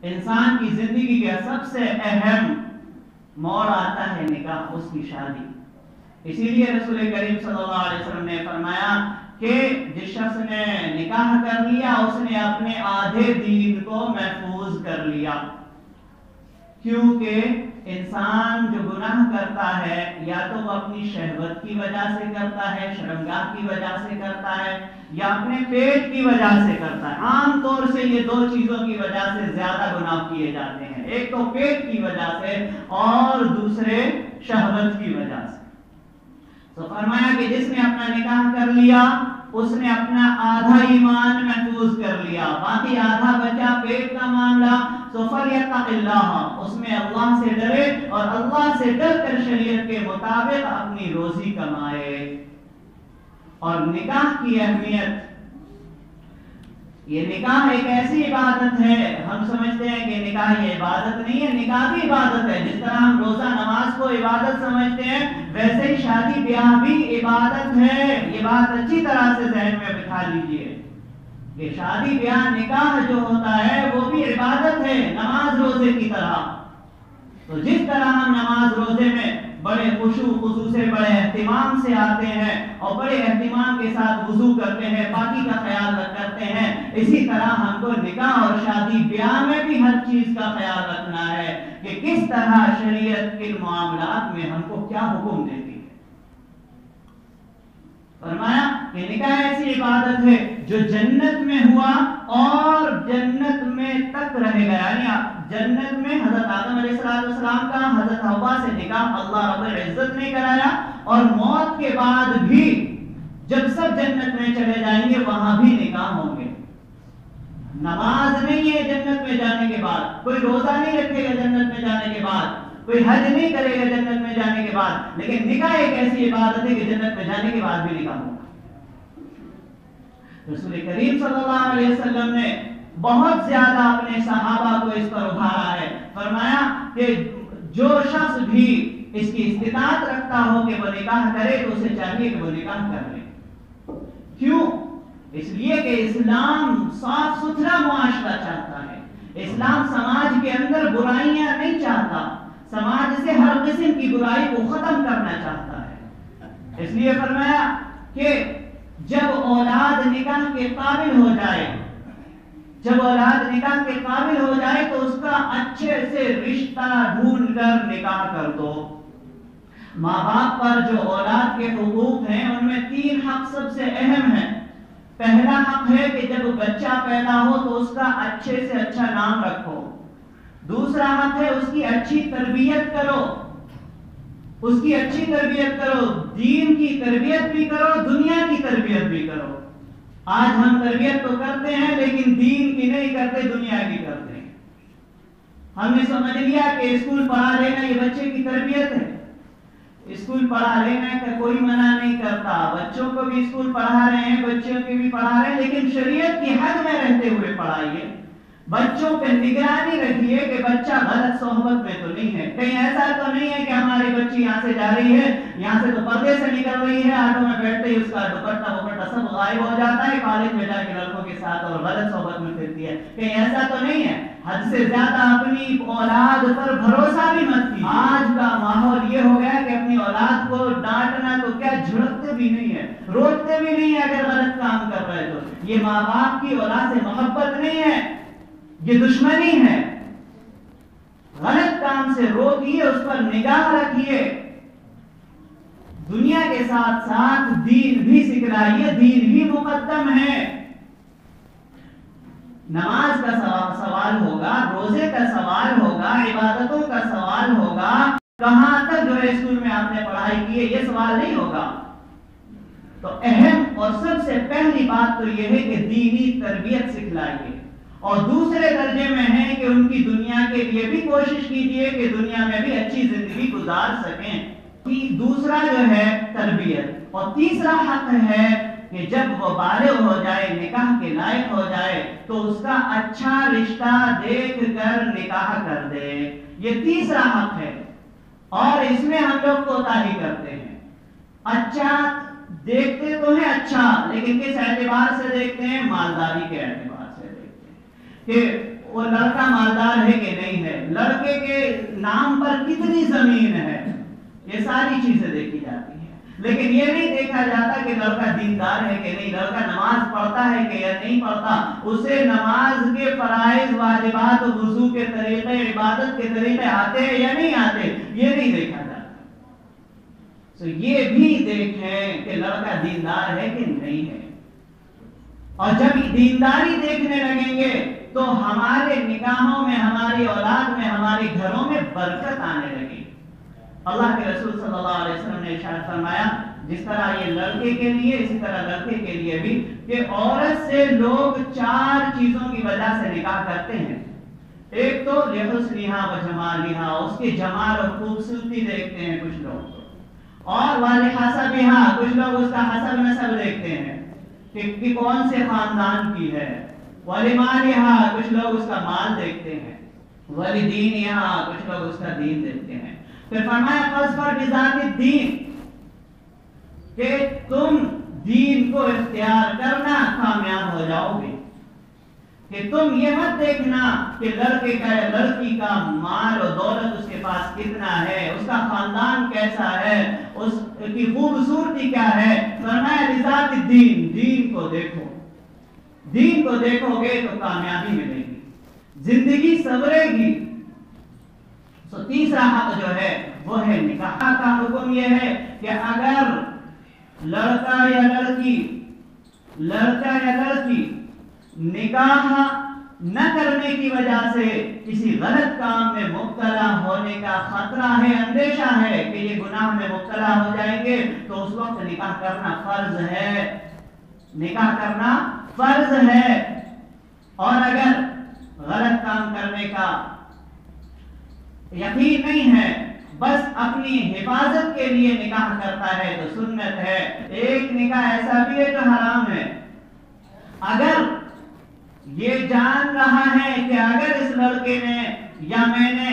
انسان کی زندگی کا سب سے اہم موڑ آتا ہے نکاح، اس کی شادی۔ اسی لیے رسول کریم صلی اللہ علیہ وسلم نے فرمایا کہ جس شخص نے نکاح کر لیا اس نے اپنے آدھے دین کو محفوظ کر لیا، کیونکہ انسان جو گناہ کرتا ہے یا تو وہ اپنی شہوت کی وجہ سے کرتا ہے، شرمگاہ کی وجہ سے کرتا ہے، یا اپنے پیٹ کی وجہ سے کرتا ہے۔ عام طور سے یہ دو چیزوں کی وجہ سے زیادہ گناہ کیے جاتے ہیں، ایک تو پیٹ کی وجہ سے اور دوسرے شہوت کی وجہ سے۔ تو فرمایا کہ جس نے اپنا نکاح کر لیا اس نے اپنا آدھا ایمان محفوظ کر لیا، باقی آدھا بچا پیٹ کا معاملہ، تو فلیتق اللہ، اس میں اللہ سے ڈرے اور اللہ سے ڈر کر شریعت کے مطابق اپنی روزی کمائے۔ اور نکاح کی اہمیت، یہ نکاح ایک ایسی عبادت ہے، ہم سمجھتے ہیں کہ نکاح یہ عبادت نہیں ہے، نکاح بھی عبادت ہے۔ جس طرح ہم روزہ نماز کو عبادت سمجھتے ہیں ویسے ہی شادی بیاہ بھی عبادت ہے۔ یہ بات اچھی طرح سے ذہن میں بٹھا لیجئے کہ شادی بیاہ نکاح جو ہوتا ہے وہ بھی عبادت ہے، نماز روزے کی طرح۔ تو جس طرح ہم نماز روزے میں بڑے خشوع خضوع سے، بڑے اہتمام سے آتے ہیں اور بڑے اہتمام کے ساتھ وضو کرتے ہیں، پاکی کا خیال کرتے ہیں، اسی طرح ہم کو نکاح اور شادی بیاہ میں بھی ہر چیز کا خیال رکھنا ہے کہ کس طرح شریعت کے معاملات میں ہم کو کیا حکم دیتی ہے۔ فرمایا کہ نکاح ایسی عبادت ہے جو جنت میں ہوا اور جنت میں تک رہے گا، یعنی جنت میں حضرت آدم علیہ السلام کا حضرت حوا سے نکاح اللہ رب العزت نے کرایا، اور موت کے بعد بھی جب سب جنت میں چلے جائیں گے وہاں بھی نکاح ہوں گے۔ نماز نہیں ہے جنت میں جانے کے بعد، کوئی روزہ نہیں رکھے گا جنت میں جانے کے بعد، کوئی حج نہیں کرے گا جنت میں جانے کے بعد، لیکن نکاح ایک ایسی عبادت ہے کہ جنت میں جانے کے بعد بھی نکاح ہوگا۔ رسول کریم صلی اللہ علیہ وسلم نے بہت زیادہ اپنے صحابہ کو اس پر ابھارا ہے، فرمایا کہ جو شخص بھی اس کی استطاعت رکھتا ہو کہ وہ نکاح کرے تو اسے چاہیے کہ وہ نکاح کر لے۔ کیوں؟ اس لیے کہ اسلام صاف ستھرا معاشرہ چاہتا ہے، اسلام سماج کے اندر برائیاں نہیں چاہتا، سماج سے ہر قسم کی برائی کو ختم کرنا چاہتا ہے۔ اس لیے فرمایا کہ جب اولاد نکاح کے قابل ہو جائے، جب اولاد نکاح کے قابل ہو جائے تو اس کا اچھے سے رشتہ ڈھونڈ کر نکاح کر دو۔ ماں باپ پر جو اولاد کے حقوق ہیں ان میں 3 حق سب سے اہم ہیں۔ پہلا حق ہے کہ جب بچہ پیدا ہو تو اس کا اچھے سے اچھا نام رکھو۔ دوسرا حق ہے اس کی اچھی تربیت کرو، اس کی اچھی تربیت کرو، دین کی تربیت بھی کرو، دنیا کی تربیت بھی کرو۔ آج ہم تربیت تو کرتے ہیں لیکن دین کی نہیں کرتے، دنیا کی کرتے ہیں۔ ہم نے سمجھ لیا کہ اسکول پڑھا لینا یہ بچے کی تربیت ہے، اسکول پڑھا لینا کا کوئی منع نہیں کرتا، بچوں کو بھی اسکول پڑھا رہے ہیں، بچوں کو بھی پڑھا رہے ہیں، لیکن شریعت کی حد میں رہتے ہوئے پڑھائیے۔ بچوں پہ نگرانی رکھیے کہ بچہ غلط صحبت میں تو نہیں ہے، کہیں ایسا تو نہیں ہے کہ ہماری بچی یہاں سے جا رہی ہے، یہاں سے تو پردے سے نکل رہی ہے، آٹو میں بیٹھتے ہی اس کا دوپٹہ وپٹہ سب غائب ہو جاتا ہے، کالج میں جا کے لڑکوں کے ساتھ اور غلط صحبت میں پھرتی ہے، کہیں ایسا تو نہیں ہے۔ حد سے زیادہ اپنی اولاد پر بھروسہ بھی مت کیجیے۔ آج کا ماحول یہ ہو گیا کہ اپنی اولاد کو ڈانٹنا تو کیا جھڑکتے بھی نہیں ہے، روکتے بھی نہیں ہے اگر غلط کام کر رہے تو۔ یہ ماں باپ کی اولاد سے محبت نہیں ہے، یہ دشمنی ہے۔ غلط کام سے روکیے، اس پر نگاہ رکھیے، دنیا کے ساتھ ساتھ دین بھی سکھلائیے، دین بھی مقدم ہے۔ نماز کا سوال ہوگا، روزے کا سوال ہوگا، عبادتوں کا سوال ہوگا، کہاں تک جو ہے اسکول میں آپ نے پڑھائی کی ہے یہ سوال نہیں ہوگا۔ تو اہم اور سب سے پہلی بات تو یہ ہے کہ دینی تربیت سکھلائیے، اور دوسرے درجے میں ہے کہ ان کی دنیا کے لیے بھی کوشش کیجیے کہ دنیا میں بھی اچھی زندگی گزار سکیں۔ دوسرا جو ہے تربیت، اور تیسرا حق ہے کہ جب وہ بالغ ہو جائے، نکاح کے لائق ہو جائے تو اس کا اچھا رشتہ دیکھ کر نکاح کر دے، یہ تیسرا حق ہے۔ اور اس میں ہم لوگ کوتاہی کرتے ہیں، اچھا دیکھتے تو ہیں اچھا، لیکن کس اعتبار سے دیکھتے ہیں؟ مالداری کے اعتبار سے دیکھتے ہیں کہ وہ لڑکا مالدار ہے کہ نہیں ہے، لڑکے کے نام پر کتنی زمین ہے، یہ ساری چیزیں دیکھی جاتی ہیں. لیکن یہ نہیں دیکھا جاتا کہ لڑکا دیندار ہے کہ نہیں، لڑکا نماز پڑھتا ہے کہ یا نہیں پڑھتا، اسے نماز کے فرائض واجبات وضو کے طریقے عبادت کے طریقے آتے ہیں یا نہیں آتے، یہ نہیں دیکھا جاتا. تو یہ بھی دیکھیں کہ لڑکا دیندار ہے کہ نہیں ہے. اور جب دینداری دیکھنے لگیں گے تو ہمارے نگاہوں میں، ہماری اولاد میں، ہمارے گھروں میں برکت آنے لگی. اللہ کے رسول صلی اللہ علیہ وسلم نے ارشاد فرمایا جس طرح یہ لڑکے کے لیے اسی طرح لڑکے کے لیے بھی کہ عورت سے لوگ 4 چیزوں کی وجہ سے نکاح کرتے ہیں. ایک تو لحسنھا و جمالھا، اس کے جمال اور خوبصورتی دیکھتے ہیں کچھ لوگ، اور ولحسبھا، کچھ لوگ اس کا حسب نسب دیکھتے ہیں کہ کون سے خاندان کی ہے، ولمالھا، کچھ لوگ اس کا مال دیکھتے ہیں، ولدینھا، کچھ لوگ اس کا دین دیکھتے ہیں. پھر فرمایا فاظفر بذات الدین، کہ تم دین کو اختیار کرنا کامیاب ہو جاؤ گے. کہ تم یہ مت دیکھنا کہ لڑکے کا یا لڑکی کا مال و دولت اس کے پاس کتنا ہے، اس کا خاندان کیسا ہے، اس کی خوبصورتی کیا ہے. فرمایا بذات الدین، دین کو دیکھو. دین کو دیکھو گے تو کامیابی ملے گی، زندگی سنورے گی. تو تیسرا حق جو ہے وہ ہے نکاح کا. حکم یہ ہے کہ اگر لڑکا یا لڑکی نکاح نہ کرنے کی وجہ سے کسی غلط کام میں مبتلا ہونے کا خطرہ ہے، اندیشہ ہے کہ یہ گناہ میں مبتلا ہو جائیں گے، تو اس وقت نکاح کرنا فرض ہے. نکاح کرنا فرض ہے. اور اگر غلط کام کرنے کا یقین نہیں ہے، بس اپنی حفاظت کے لیے نکاح کرتا ہے تو سنت ہے. ایک نکاح ایسا بھی ہے جو حرام ہے. اگر یہ جان رہا ہے کہ اگر اس لڑکے نے یا میں نے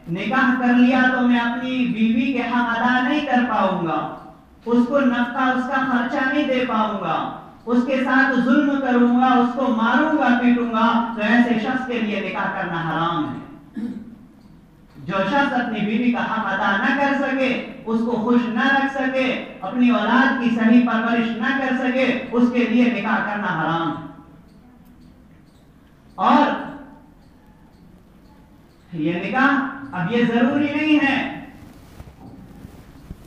نکاح کر لیا تو میں اپنی بیوی کے حق ادا نہیں کر پاؤں گا، اس کو نفقہ، اس کا خرچہ نہیں دے پاؤں گا، اس کے ساتھ ظلم کروں گا، اس کو ماروں گا، پیٹوں گا، تو ایسے شخص کے لیے نکاح کرنا حرام ہے. جو شخص اپنی بیوی کا حق ادا نہ کر سکے، اس کو خوش نہ رکھ سکے، اپنی اولاد کی صحیح پرورش نہ کر سکے، اس کے لیے نکاح کرنا حرام ہے. اور یہ نکاح اب یہ ضروری نہیں ہے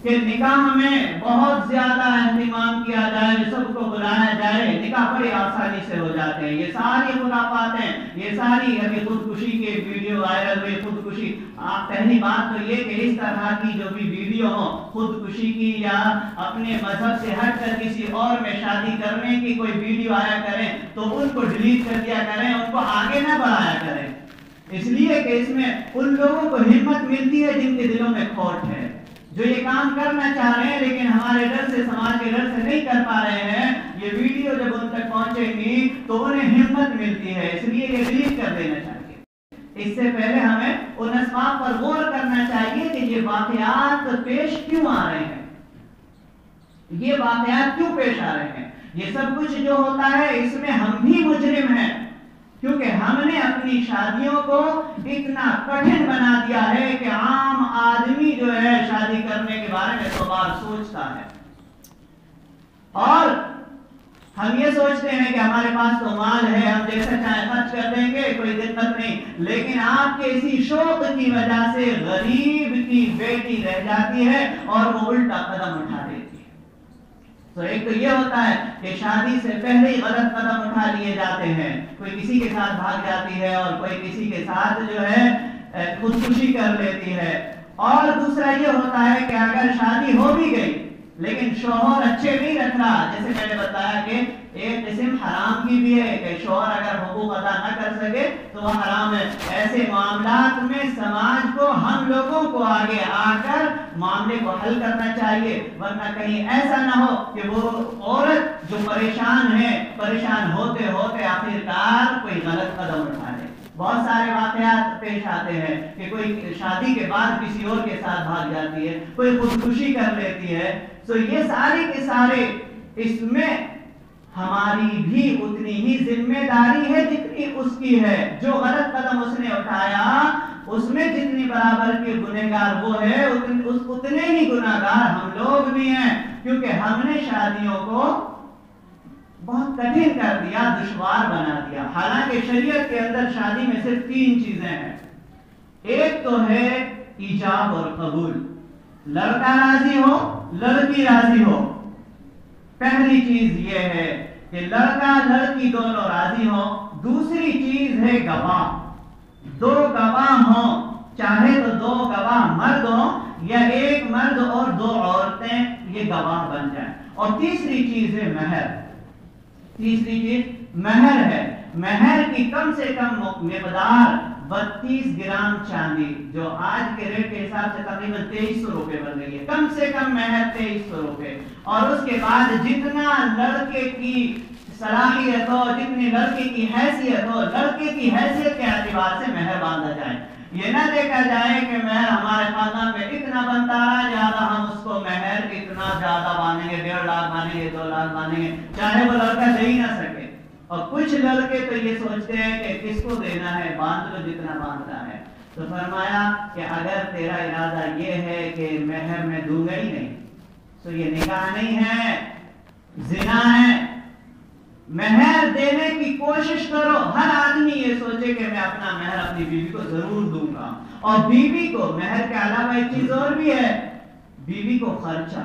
کہ نکاح میں بہت زیادہ اہتمام کیا جائے، سب کو بلایا جائے. نکاح بڑی آسانی سے ہو جاتے ہیں. یہ ساری خرافات ہیں، یہ ساری ابھی خودکشی کے ویڈیو وائرل ہوئے. خودکشی، پہلی بات تو یہ کہ اس طرح کی جو بھی ویڈیو ہو خودکشی کی یا اپنے مذہب سے ہٹ کر کسی اور میں شادی کرنے کی کوئی ویڈیو آیا کریں تو ان کو ڈیلیٹ کر دیا کریں، ان کو آگے نہ بڑھایا کریں. اس لیے کہ اس میں ان لوگوں کو ہمت ملتی ہے جن کے دلوں میں کھوٹ ہے، جو یہ کام کرنا چاہ رہے ہیں لیکن ہمارے ڈر سے، سماج کے ڈر سے نہیں کر پا رہے ہیں. یہ ویڈیو جب ان تک پہنچیں گی تو انہیں ہمت ملتی ہے، اس لیے یہ ڈیلیٹ کر دینا چاہیے. اس سے پہلے ہمیں ان اسباب پر غور کرنا چاہیے کہ یہ واقعات پیش کیوں آ رہے ہیں، یہ واقعات کیوں پیش آ رہے ہیں. یہ سب کچھ جو ہوتا ہے اس میں ہم بھی مجرم ہیں، کیونکہ ہم نے اپنی شادیوں کو اتنا کٹھن بنا دیا ہے کہ عام آدمی جو ہے شادی کرنے کے بارے میں 100 بار سوچتا ہے. اور ہم یہ سوچتے ہیں کہ ہمارے پاس تو مال ہے، ہم جیسا چاہے خرچ کر دیں گے، کوئی دقت نہیں. لیکن آپ کے اسی شوق کی وجہ سے غریب کی بیٹی رہ جاتی ہے اور وہ الٹا قدم اٹھا دیتی ہے. تو ایک تو یہ ہوتا ہے کہ شادی سے پہلے ہی غلط قدم اٹھا لیے جاتے ہیں. کوئی کسی کے ساتھ بھاگ جاتی ہے اور کوئی کسی کے ساتھ جو ہے خودکشی کر لیتی ہے. اور دوسرا یہ ہوتا ہے کہ اگر شادی ہو بھی گئی لیکن شوہر اچھے نہیں رکھ رہا، جیسے میں نے بتایا کہ ایک قسم حرام کی بھی ہے کہ شوہر اگر حقوق ادا نہ کر سکے تو وہ حرام ہے. ایسے معاملات میں سماج کو، ہم لوگوں کو آگے آ کر معاملے کو حل کرنا چاہیے، ورنہ کہیں ایسا نہ ہو کہ وہ عورت جو پریشان ہے، پریشان ہوتے ہوتے آخرکار کوئی غلط قدم اٹھا لے. بہت سارے واقعات پیش آتے ہیں کہ کوئی شادی کے بعد کسی اور کے ساتھ بھاگ جاتی ہے، کوئی خودکشی کر لیتی ہے. تو یہ سارے کے سارے اس میں ہماری بھی اتنی ہی ذمہ داری ہے جتنی اس کی ہے. جو غلط قدم اس نے اٹھایا اس میں جتنی برابر کے گنہگار وہ ہے اتنے ہی گنہگار ہم لوگ بھی ہیں، کیونکہ ہم نے شادیوں کو بہت کٹھن کر دیا، دشوار بنا دیا. حالانکہ شریعت کے اندر شادی میں صرف 3 چیزیں ہیں. ایک تو ہے ایجاب اور قبول، لڑکا راضی ہو لڑکی راضی ہو. پہلی چیز یہ ہے کہ لڑکا لڑکی دونوں راضی ہو. دوسری چیز ہے گواہ، 2 گواہ ہوں، چاہے تو 2 گواہ مرد ہوں یا ایک مرد اور 2 عورتیں یہ گواہ بن جائیں. اور تیسری چیز ہے مہر. تیسری چیز مہر ہے. مہر کی کم سے کم مقدار 32 گرام چاندی، جو آج کے ریٹ کے حساب سے تقریباً 2300 روپے بن رہی ہے. کم سے کم مہر 2300 روپے. اور اس کے بعد جتنا لڑکے کی صلاحیت ہو، جتنی لڑکی کی حیثیت ہو، لڑکے کی حیثیت کے اعتبار سے مہر باندھا جائے. یہ نہ دیکھا جائے کہ مہر ہمارے خاندان میں اتنا بنتا رہا لہٰذا ہم اس کو مہر اتنا زیادہ باندھیں گے، 1.5 لاکھ باندھیں گے، 2 لاکھ باندھیں گے، چاہے وہ لڑکا دے ہی نہ سکے. اور کچھ لڑکے تو یہ سوچتے ہیں کہ کس کو دینا ہے، باندھ لو جتنا باندھنا ہے. تو فرمایا کہ اگر تیرا ارادہ یہ ہے کہ مہر میں دوں گا ہی نہیں تو یہ نکاح نہیں ہے، زنا ہے. مہر دینے کی کوشش کرو. ہر آدمی یہ سوچے کہ میں اپنا مہر اپنی بیوی کو ضرور دوں گا. اور بیوی کو مہر کے علاوہ ایک چیز اور بھی ہے، بیوی کو خرچہ.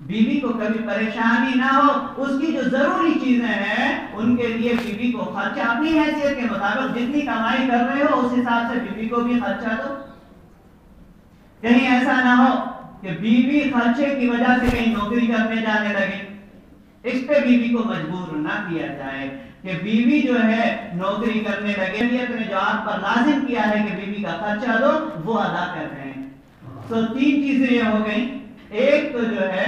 بیوی کو کبھی پریشانی نہ ہو، اس کی جو ضروری چیزیں ہیں ان کے لیے بیوی کو خرچہ اپنی حیثیت کے مطابق جتنی کمائی کر رہے ہو اس حساب سے بیوی کو بھی خرچہ دو. کہیں ایسا نہ ہو کہ بیوی خرچے کی وجہ سے کہیں نوکری کرنے جانے لگے. اس پہ بیوی کو مجبور نہ کیا جائے کہ بیوی جو ہے نوکری کرنے لگے. شریعت نے جو آپ پر لازم کیا ہے کہ بیوی کا خرچہ دو وہ ادا کر رہے ہیں. تو 3 چیزیں یہ ہو گئی. ایک تو جو ہے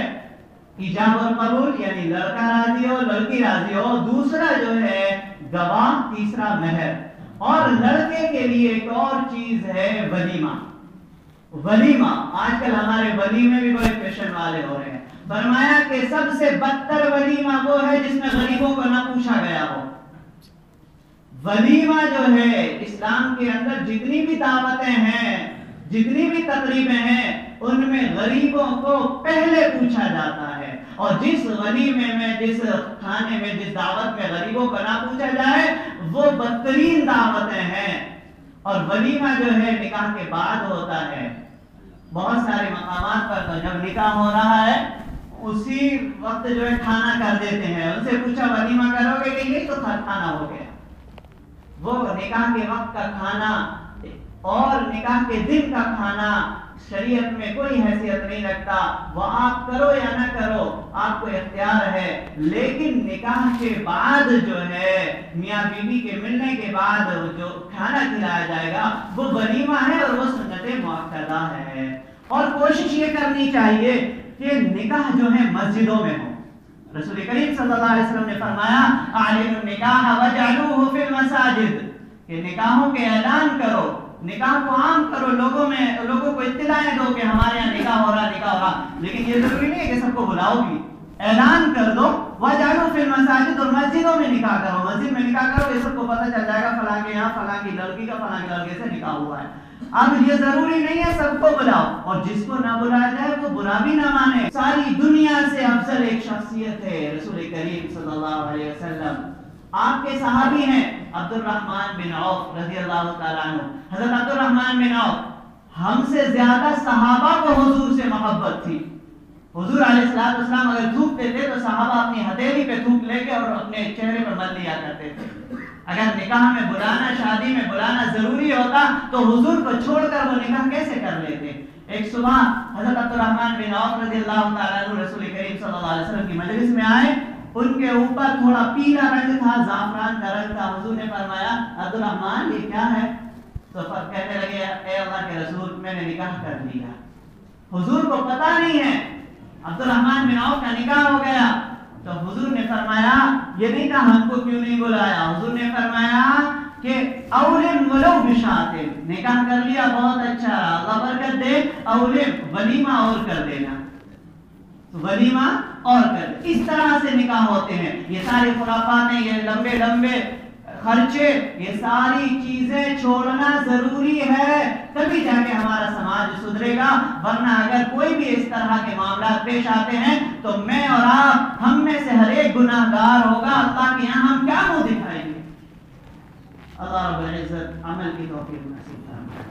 ایجاب اور قبول، یعنی لڑکا راضی ہو لڑکی راضی ہو. دوسرا جو ہے گواہ. تیسرا مہر. اور لڑکے کے لیے ایک اور چیز ہے ولیمہ. ولیمہ آج کل ہمارے ولیمے بھی بڑے فیشن والے ہو رہے ہیں. فرمایا کہ سب سے بدتر ولیمہ وہ ہے جس میں غریبوں کو نہ پوچھا گیا ہو. ولیمہ جو ہے اسلام کے اندر جتنی بھی دعوتیں ہیں، جتنی بھی تقریبیں ہیں، ان میں غریبوں کو پہلے پوچھا جاتا ہے. اور جس ولیمے میں، جس کھانے میں، جس دعوت میں غریبوں کو نہ پوچھا جائے وہ بدترین دعوتیں ہیں. اور ولیمہ جو ہے نکاح کے بعد ہوتا ہے. بہت سارے مقامات پر تو جب نکاح ہو رہا ہے اسی وقت جو ہے کھانا کر دیتے ہیں. ان سے پوچھا ولیمہ کرو گے کہ نہیں، تو کھانا ہو گیا. وہ نکاح کے وقت کا کھانا اور نکاح کے دن کا کھانا شریعت میں کوئی حیثیت نہیں رکھتا. وہ آپ کرو یا نہ کرو آپ کو اختیار ہے. لیکن نکاح کے بعد جو ہے میاں بیوی کے ملنے کے بعد جو کھانا کھلایا جائے گا وہ ولیمہ ہے اور وہ سنت مؤکدہ ہے. اور کوشش یہ کرنی چاہیے کہ نکاح جو ہے مسجدوں میں ہو. رسول کریم صلی اللہ علیہ وسلم نے فرمایا اعلنوا النکاح وجعلوه فی المساجد، کہ نکاحوں کے اعلان کرو، نکاح کو عام کرو، لوگوں کو اطلاعیں دو کہ ہمارے یہاں نکاح ہو رہا. لیکن یہ ضروری نہیں ہے کہ سب کو بلاؤ بھی، اعلان کر دو وجعلوا فی المساجد، اور مسجدوں میں نکاح کرو. مسجد میں نکاح کرو، یہ سب کو پتہ چل جائے گا فلاں کے یہاں فلاں کی لڑکی کا فلاں کے لڑکے سے نکاح ہوا ہے. اب یہ ضروری نہیں ہے سب کو بلاؤ، اور جس کو نہ بلایا جائے وہ برا بھی نہ مانے. ساری دنیا سے افضل ایک شخصیت ہے رسول کریم صلی اللہ علیہ وسلم. آپ کے صحابی ہیں عبد الرحمن بن عوف رضی اللہ تعالیٰ عنہ. حضرت عبد الرحمن بن عوف، ہم سے زیادہ صحابہ کو حضور سے محبت تھی. حضور علیہ السلام اگر تھوکتے تھے تو صحابہ اپنی ہتھیلی پہ تھوک لے کے اور اپنے چہرے پر مل لیا کرتے تھے. اگر نکاح میں بلانا، شادی میں بلانا ضروری ہوتا تو حضور کو چھوڑ کر وہ نکاح کیسے کر لیتے. ایک صبح حضرت عبد الرحمن بن عوف رضی اللہ تعالیٰ عنہ رسول کریم صلی اللہ علیہ وسلم کی مجلس میں آئے. ان کے اوپر تھوڑا پیلا رنگ تھا، زعفران کا رنگ تھا. حضور نے فرمایا عبد الرحمن یہ کیا ہے؟ تو کہنے لگے اے اللہ کے رسول میں نے نکاح کر لیا. حضور کو پتہ نہیں ہے عبد الرحمن بن عوف کا نکاح ہو گیا. تو حضور نے فرمایا یہ نہیں کہا ہم کو کیوں نہیں بلایا. حضور نے فرمایا کہ اولم ولو بشات، نکاح کر لیا بہت اچھا، اللہ برکت دے، اولم ولیمہ اور کر دینا. ولیمہ اور کر دے. اس طرح سے نکاح ہوتے ہیں. یہ سارے خرافات ہیں، یہ لمبے لمبے خرچے، یہ ساری چیزیں چھوڑنا ضروری ہے، تبھی جا کے ہمارا سماج سدھرے گا. ورنہ اگر کوئی بھی اس طرح کے معاملات پیش آتے ہیں تو میں اور آپ، ہم میں سے ہر ایک گناہ گار ہوگا. اللہ کے یہاں ہم کیا منہ دکھائیں گے؟ اللہ رب العزت عمل کی توفیق نصیب فرمائے.